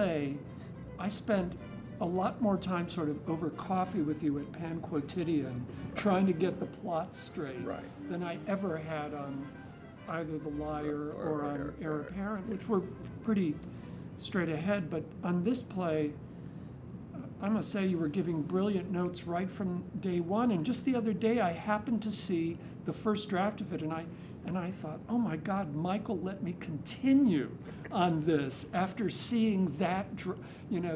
play, I spent a lot more time sort of over coffee with you at Pan Quotidian trying to get the plot straight than I ever had on either The Liar or on Heir Apparent, which were pretty straight ahead. But on this play, I must say you were giving brilliant notes right from day one. And just the other day, I happened to see the first draft of it, and I thought, oh my God, Michael let me continue on this after seeing that,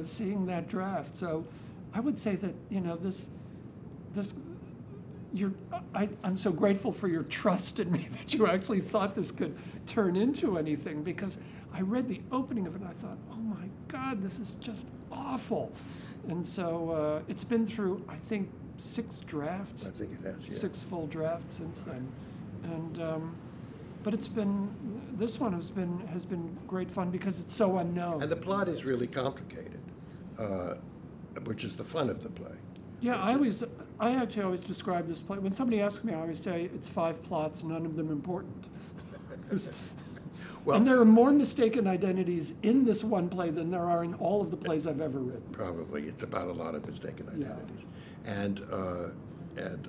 seeing that draft. So I would say that, I'm so grateful for your trust in me that you actually thought this could turn into anything, because I read the opening of it and I thought, oh my God, this is just awful. And so it's been through, I think, 6 drafts. I think it has, yeah. 6 full drafts since then. And but this one has been great fun because it's so unknown. And the plot is really complicated, which is the fun of the play. Yeah, I actually always describe this play, when somebody asks me, I always say it's 5 plots, none of them important. Well, and there are more mistaken identities in this one play than there are in all of the plays I've ever written. Probably. It's about a lot of mistaken identities. Yeah. And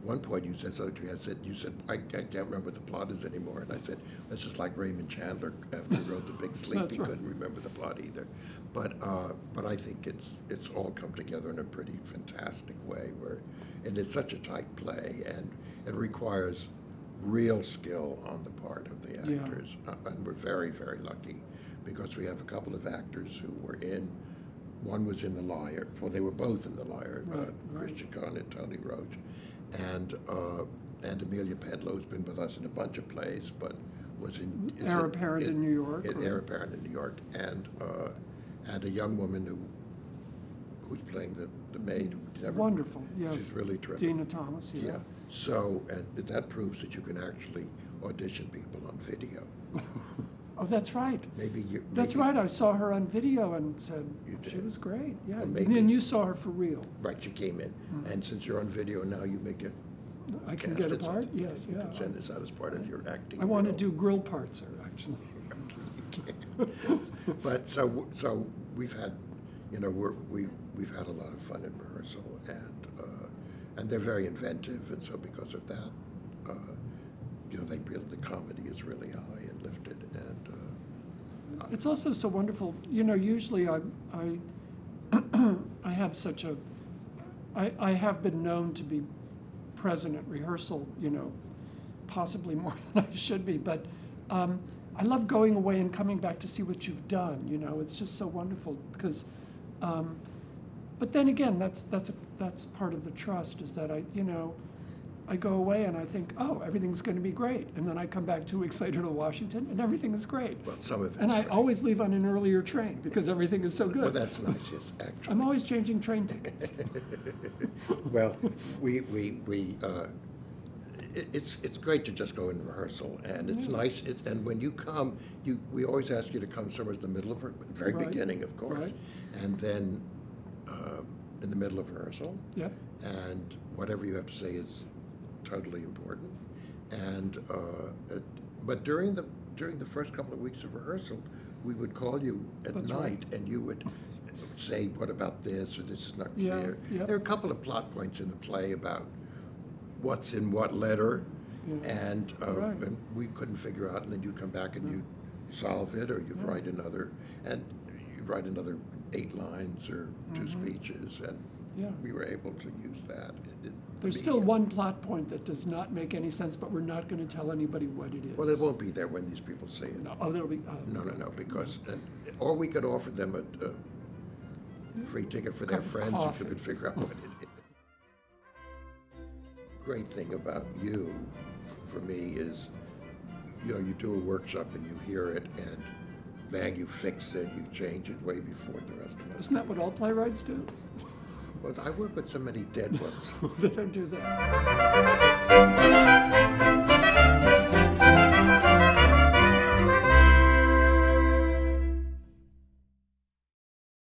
one point you said something to me, you said, I can't remember what the plot is anymore. And I said, that's just like Raymond Chandler after he wrote The Big Sleep. He couldn't remember the plot either. But I think it's all come together in a pretty fantastic way, and it's such a tight play, and it requires real skill on the part of the actors. Yeah. And we're very, very lucky because we have a couple of actors who were in. One was in The Liar. Well, they were both in The Liar, Christian Kahn and Tony Roach. And Amelia Pedlow's been with us in a bunch of plays, but was in Heir Apparent in New York. Heir Apparent in New York, and a young woman who's playing the maid. Wonderful, yes. She's really terrific. Dina Thomas, yeah. So, and that proves that you can actually audition people on video. Oh, that's right. That's right. I saw her on video and said she was great. Yeah, well, and then you saw her for real. Right, she came in, and since you're on video now, you may get. I can get a part. Yes, you can send this out as part of your acting. I want to do grill parts, actually. But so we've had, we've had a lot of fun in rehearsal, and they're very inventive, and so because of that, they feel the comedy is really high and lifted, and it's also so wonderful. Usually I have such a, I have been known to be present at rehearsal, possibly more than I should be, but I love going away and coming back to see what you've done. It's just so wonderful because, but then again, that's part of the trust, is that I go away and I think, oh, everything's going to be great, and then I come back 2 weeks later to Washington and everything is great. Well, some of it. And I always leave on an earlier train because everything is so good. Well, that's nice, yes, actually. I'm always changing train tickets. Well, it's great to just go in rehearsal, and it's nice. And when you come, we always ask you to come somewhere in the middle of the very beginning, of course, and then in the middle of rehearsal. Yeah. And whatever you have to say is totally important. And but during the first couple of weeks of rehearsal, we would call you at night, and you would say, "What about this?" or "This is not clear." Yeah. There are a couple of plot points in the play about what's in what letter, and we couldn't figure out, and then you'd come back and you'd solve it, or you'd write another 8 lines or 2 speeches, and we were able to use that. There's still one plot point that does not make any sense, but we're not going to tell anybody what it is. Well, it won't be there when these people say it. No, there'll be. No, because, or we could offer them a free ticket for their friends if you could figure out what it is. Great thing about you, for me, is, you do a workshop and you hear it, and bang, you fix it, you change it way before the rest of us. Isn't that what all playwrights do? Well, I work with so many dead ones. They don't do that.